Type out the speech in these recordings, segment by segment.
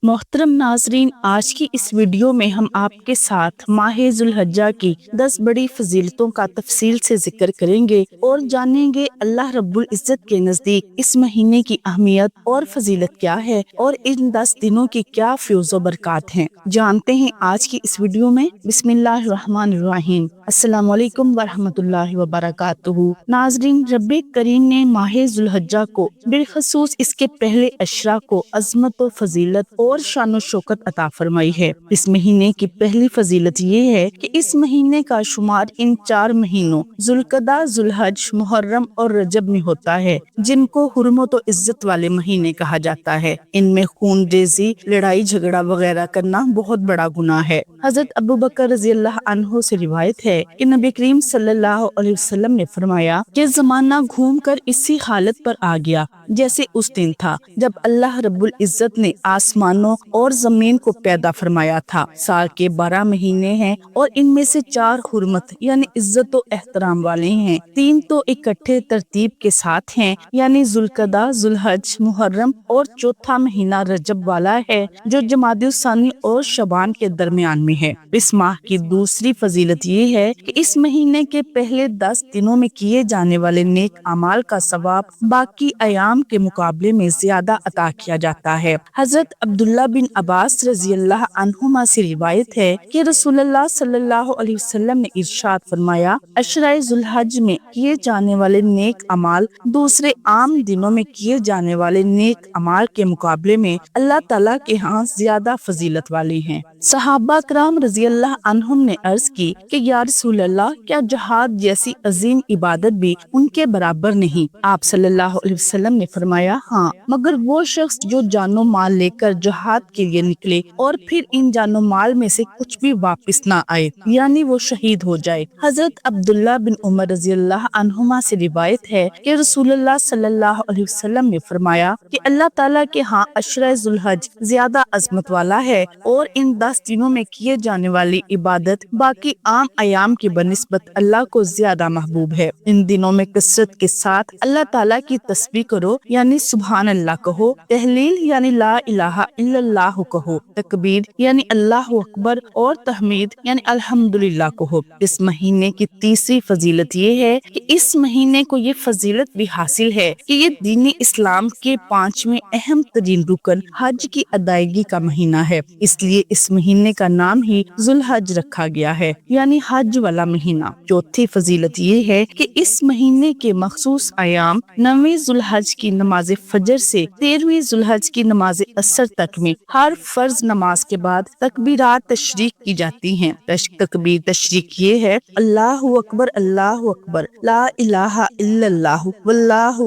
محترم ناظرین، آج کی اس ویڈیو میں ہم آپ کے ساتھ ماہ ذوالحجہ کی 10 بڑی فضیلتوں کا تفصیل سے ذکر کریں گے اور جانیں گے اللہ رب العزت کے نزدیک اس مہینے کی اہمیت اور فضیلت کیا ہے اور ان 10 دنوں کی کیا فیوز و برکات ہیں۔ جانتے ہیں آج کی اس ویڈیو میں۔ بسم اللہ الرحمن الرحیم۔ السلام علیکم ورحمۃ اللہ وبرکاتہ۔ ناظرین، رب کریم نے ماہ ذوالحجہ کو بالخصوص اس کے پہلے عشرہ کو عظمت و فضیلت اور شان و شوکت عطا فرمائی ہے۔ اس مہینے کی پہلی فضیلت یہ ہے کہ اس مہینے کا شمار ان 4 مہینوں ذوالقعدہ، ذوالحج، محرم اور رجب میں ہوتا ہے، جن کو حرمت و عزت والے مہینے کہا جاتا ہے۔ ان میں خون ریزی، لڑائی جھگڑا وغیرہ کرنا بہت بڑا گناہ ہے۔ حضرت ابوبکر رضی اللہ عنہ سے روایت ہے کہ نبی کریم صلی اللہ علیہ وسلم نے فرمایا کہ زمانہ گھوم کر اسی حالت پر آ گیا جیسے اس دن تھا جب اللہ رب العزت نے آسمانوں اور زمین کو پیدا فرمایا تھا۔ سال کے 12 مہینے ہیں اور ان میں سے 4 حرمت یعنی عزت و احترام والے ہیں، 3 تو اکٹھے ترتیب کے ساتھ ہیں یعنی ذوالقعدہ، ذوالحج، محرم اور چوتھا مہینہ رجب والا ہے جو جمادی الثانی اور شعبان کے درمیان میں ہے۔ اس ماہ کی دوسری فضیلت یہ ہے کہ اس مہینے کے پہلے 10 دنوں میں کیے جانے والے نیک اعمال کا ثواب باقی ایام کے مقابلے میں زیادہ عطا کیا جاتا ہے۔ حضرت عبداللہ بن عباس رضی اللہ عنہما سے روایت ہے کہ رسول اللہ صلی اللہ علیہ وسلم نے ارشاد فرمایا، عشرہ ذوالحج میں کیے جانے والے نیک اعمال دوسرے عام دنوں میں کیے جانے والے نیک اعمال کے مقابلے میں اللہ تعالیٰ کے ہاں زیادہ فضیلت والی ہیں۔ صحابہ کرام رضی اللہ عنہم نے عرض کی کہ یا رسول اللہ، کیا جہاد جیسی عظیم عبادت بھی ان کے برابر نہیں؟ آپ صلی اللہ علیہ وسلم نے فرمایا، ہاں، مگر وہ شخص جو جان و مال لے کر جہاد کے لیے نکلے اور پھر ان جان و مال میں سے کچھ بھی واپس نہ آئے یعنی وہ شہید ہو جائے۔ حضرت عبداللہ بن عمر رضی اللہ عنہما سے روایت ہے کہ رسول اللہ صلی اللہ علیہ وسلم نے فرمایا کہ اللہ تعالیٰ کے ہاں عشرہ ذوالحج زیادہ عظمت والا ہے اور ان 10 دنوں میں کیے جانے والی عبادت باقی عام ایام کی بنسبت اللہ کو زیادہ محبوب ہے۔ ان دنوں میں کثرت کے ساتھ اللہ تعالیٰ کی تسبیح کرو یعنی سبحان اللہ کہو، تہلیل یعنی لا الہ الا اللہ کہو، تکبیر یعنی اللہ اکبر اور تحمید یعنی الحمدللہ کہو۔ اس مہینے کی تیسری فضیلت یہ ہے کہ اس مہینے کو یہ فضیلت بھی حاصل ہے کہ یہ دین اسلام کے 5ویں اہم ترین رکن حج کی ادائیگی کا مہینہ ہے، اس لیے اس مہینے کا نام ہی ذوالحج رکھا گیا ہے یعنی حج والا مہینہ۔ چوتھی فضیلت یہ ہے کہ اس مہینے کے مخصوص ایام 9ویں ذوالحج کی نماز فجر سے 13ویں ذوالحج کی نماز عصر تک میں ہر فرض نماز کے بعد تکبیرات تشریق کی جاتی ہیں۔ تکبیر تشریق یہ ہے، اللہ اکبر، لا الہ الا اللہ، واللہ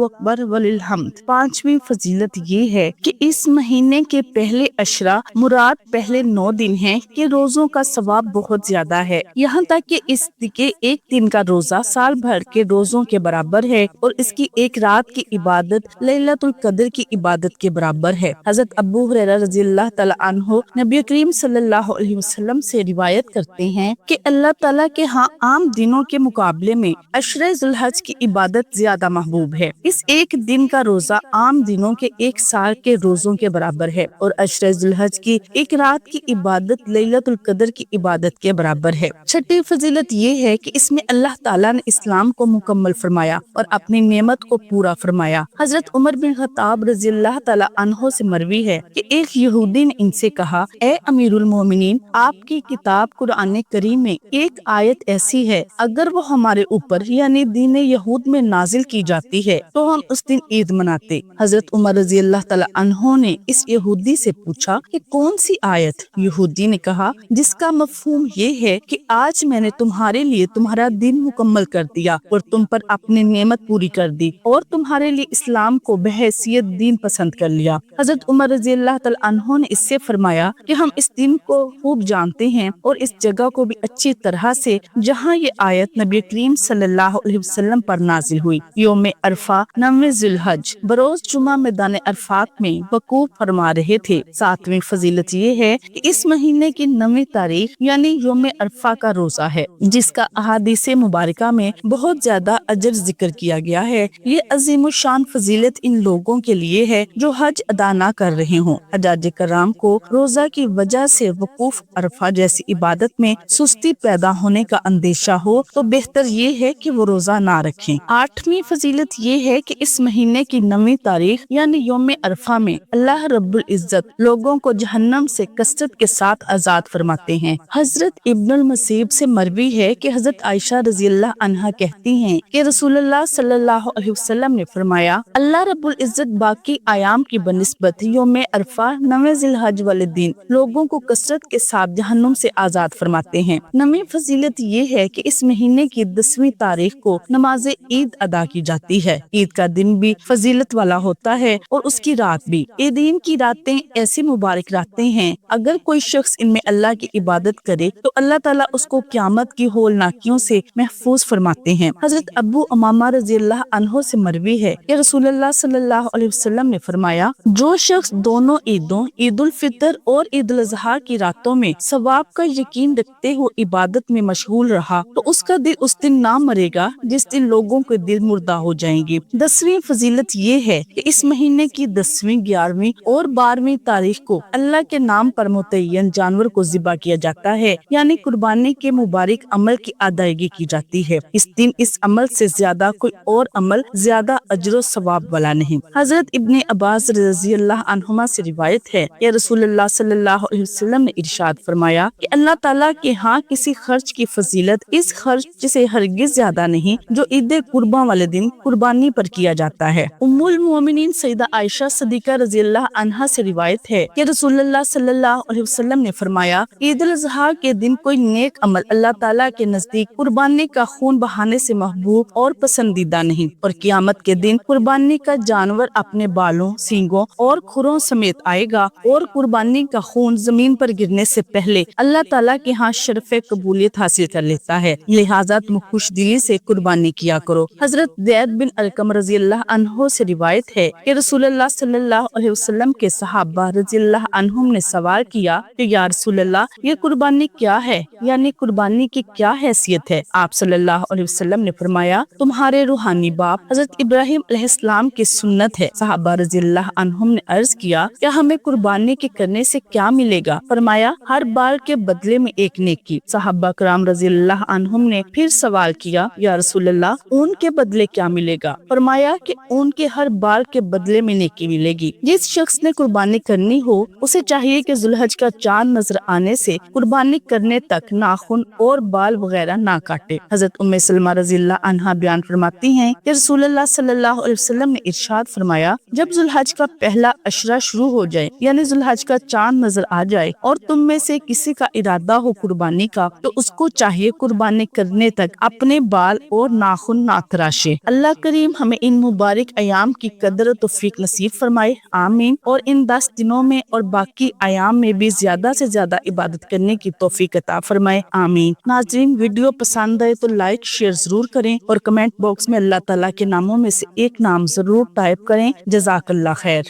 اکبر وللحمد۔ 5ویں فضیلت یہ ہے کہ اس مہینے کے پہلے عشرہ مراد پہلے 9 دن ہیں کہ روزوں کا ثواب بہت زیادہ ہے، یہاں تک کہ اس کے ایک دن کا روزہ سال بھر کے روزوں کے برابر ہے اور اس کی ایک رات کی عبادت لیلۃ القدر کی عبادت کے برابر ہے۔ حضرت ابو ہریرہ رضی اللہ تعالیٰ عنہ نبی کریم صلی اللہ علیہ وسلم سے روایت کرتے ہیں کہ اللہ تعالیٰ کے ہاں عام دنوں کے مقابلے میں عشرہ ذوالحج کی عبادت زیادہ محبوب ہے۔ اس ایک دن کا روزہ عام دنوں کے 1 سال کے روزوں کے برابر ہے اور عشرہ ذوالحج کی ایک رات کی عبادت لیلۃ القدر کی عبادت کے برابر ہے۔ چھٹی فضیلت یہ ہے کہ اس میں اللہ تعالیٰ نے اسلام کو مکمل فرمایا اور اپنی نعمت کو پورا فرمایا۔ حضرت عمر بن خطاب رضی اللہ تعالیٰ عنہ سے مروی ہے کہ ایک یہودی نے ان سے کہا، اے امیر المومنین، آپ کی کتاب قرآن کریم میں ایک آیت ایسی ہے، اگر وہ ہمارے اوپر یعنی دین یہود میں نازل کی جاتی ہے تو ہم اس دن عید مناتے۔ حضرت عمر رضی اللہ تعالیٰ عنہ نے اس یہودی سے پوچھا کہ کون سی آیت؟ یہودی نے کہا، جس کا مفہوم یہ ہے کہ آج میں نے تمہارے لیے تمہارا دین مکمل کر دیا اور تم پر اپنی نعمت پوری کر دی اور تمہارے لیے اسلام کو بحیثیت دین پسند کر لیا۔ حضرت عمر رضی اللہ تعالیٰ عنہ نے اس سے فرمایا کہ ہم اس دن کو خوب جانتے ہیں اور اس جگہ کو بھی اچھی طرح سے جہاں یہ آیت نبی کریم صلی اللہ علیہ وسلم پر نازل ہوئی۔ یوم عرفہ 9ویں ذوالحج بروز جمعہ میدان عرفات میں وقوف فرما رہے تھے۔ 7ویں فضیلت یہ ہے کہ اس مہینے کی 9ویں تاریخ یعنی یوم عرفہ کا روزہ ہے، جس کا احادیث مبارکہ میں بہت زیادہ اجر ذکر کیا گیا ہے۔ یہ عظیم الشان فضیلت ان لوگوں کے لیے ہے جو حج ادا ادا نہ کر رہے ہوں۔ حجاج کرام کو روزہ کی وجہ سے وقوف عرفہ جیسی عبادت میں سستی پیدا ہونے کا اندیشہ ہو تو بہتر یہ ہے کہ وہ روزہ نہ رکھیں۔ 8ویں فضیلت یہ ہے کہ اس مہینے کی 9ویں تاریخ یعنی یوم عرفہ میں اللہ رب العزت لوگوں کو جہنم سے کثرت کے ساتھ آزاد فرماتے ہیں۔ حضرت ابن المسیب سے مروی ہے کہ حضرت عائشہ رضی اللہ عنہا کہتی ہیں کہ رسول اللہ صلی اللہ علیہ وسلم نے فرمایا، اللہ رب العزت باقی ایام کی بنسبت یوم عرفہ 9 ذی الحج والے دن لوگوں کو کثرت کے ساتھ جہنم سے آزاد فرماتے ہیں۔ 9ویں فضیلت یہ ہے کہ اس مہینے کی 10ویں تاریخ کو نماز عید ادا کی جاتی ہے۔ عید کا دن بھی فضیلت والا ہوتا ہے اور اس کی رات بھی۔ عیدین کی راتیں ایسی مبارک راتیں ہیں، اگر کوئی شخص ان میں اللہ کی عبادت کرے تو اللہ تعالیٰ اس کو قیامت کی ہولناکیوں سے محفوظ فرماتے ہیں۔ حضرت ابو امامہ رضی اللہ عنہ سے مروی ہے کہ رسول اللہ صلی اللہ علیہ وسلم نے فرمایا، جو شخص دونوں عیدوں عید الفطر اور عید الاضحیٰ کی راتوں میں ثواب کا یقین رکھتے ہوئے عبادت میں مشغول رہا تو اس کا دل اس دن نہ مرے گا جس دن لوگوں کے دل مردہ ہو جائیں گے۔ 10ویں فضیلت یہ ہے کہ اس مہینے کی 10ویں، 11ویں اور 12ویں تاریخ کو اللہ کے نام پر متعین جانور کو ذبح کیا جاتا ہے، یعنی قربانی کے مبارک عمل کی ادائیگی کی جاتی ہے۔ اس دن اس عمل سے زیادہ کوئی اور عمل زیادہ اجر و ثواب والا نہیں۔ حضرت ابن عباس رضی اللہ عنہما سے روایت ہے کہ رسول اللہ صلی اللہ علیہ وسلم نے ارشاد فرمایا کہ اللہ تعالیٰ کے ہاں کسی خرچ کی فضیلت اس خرچ سے ہرگز زیادہ نہیں جو عید قرباں والے دن قربانی پر کیا جاتا ہے۔ ام المومنین سیدہ عائشہ صدیقہ رضی اللہ عنہا سے روایت ہے کہ رسول اللہ صلی اللہ علیہ وسلم نے فرمایا، عید الاضحیٰ کے دن کوئی نیک عمل اللہ تعالیٰ کے نزدیک قربانی کا خون بہانے سے محبوب اور پسندیدہ نہیں، اور قیامت کے دن قربانی کا جانور اپنے بالوں، سینگوں اور کھروں سمیت آئے گا اور قربانی کا خون زمین پر گرنے سے پہلے اللہ تعالیٰ کے ہاں شرف قبولیت حاصل کر لیتا ہے، لہٰذا تم خوش دلی سے قربانی کیا کرو۔ حضرت زید بن ارقم رضی اللہ عنہ سے روایت ہے کہ رسول اللہ صلی اللہ علیہ وسلم کے صحابہ رضی اللہ عنہم نے سوال کیا کہ یا رسول اللہ، یہ قربانی کیا ہے، یعنی قربانی کی کیا حیثیت ہے؟ آپ صلی اللہ علیہ وسلم نے فرمایا، تمہارے روحانی باپ حضرت ابراہیم علیہ السلام کی سنت ہے۔ صحابہ رضی اللہ عنہم نے عرض کیا، کیا ہمیں قربانی کے کرنے سے کیا ملے گا؟ فرمایا، ہر بال کے بدلے میں ایک نیکی۔ صحابہ کرام رضی اللہ عنہم نے پھر سوال کیا، یا رسول اللہ، اون کے بدلے کیا ملے گا؟ فرمایا کہ اون کے ہر بال کے بدلے میں نیکی ملے گی۔ جس شخص نے قربانی کرنی ہو اسے چاہیے کہ ذوالحج کا چاند نظر آنے سے قربانی کرنے تک ناخن اور بال وغیرہ نہ کاٹے۔ حضرت ام سلمہ رضی اللہ عنہا بیان فرماتی ہیں کہ رسول اللہ صلی اللہ علیہ وسلم نے ارشاد فرمایا، جب ذوالحج کا پہلا عشرہ شروع ہو جائے، یعنی ذوالحج کا چاند نظر آ جائے اور تم میں سے کسی کا ارادہ ہو قربانی کا تو اس کو چاہیے قربانی کرنے تک اپنے بال اور ناخن نہ تراشے۔ اللہ کریم ہمیں ان مبارک ایام کی قدر و توفیق نصیب فرمائے، آمین، اور ان 10 دنوں میں اور باقی ایام میں بھی زیادہ سے زیادہ عبادت کرنے کی توفیق عطا فرمائے، آمین۔ ناظرین، ویڈیو پسند آئے تو لائک شیئر ضرور کریں اور کمنٹ باکس میں اللہ تعالیٰ کے ناموں میں سے ایک نام ضرور ٹائپ کریں۔ جزاک اللہ خیر۔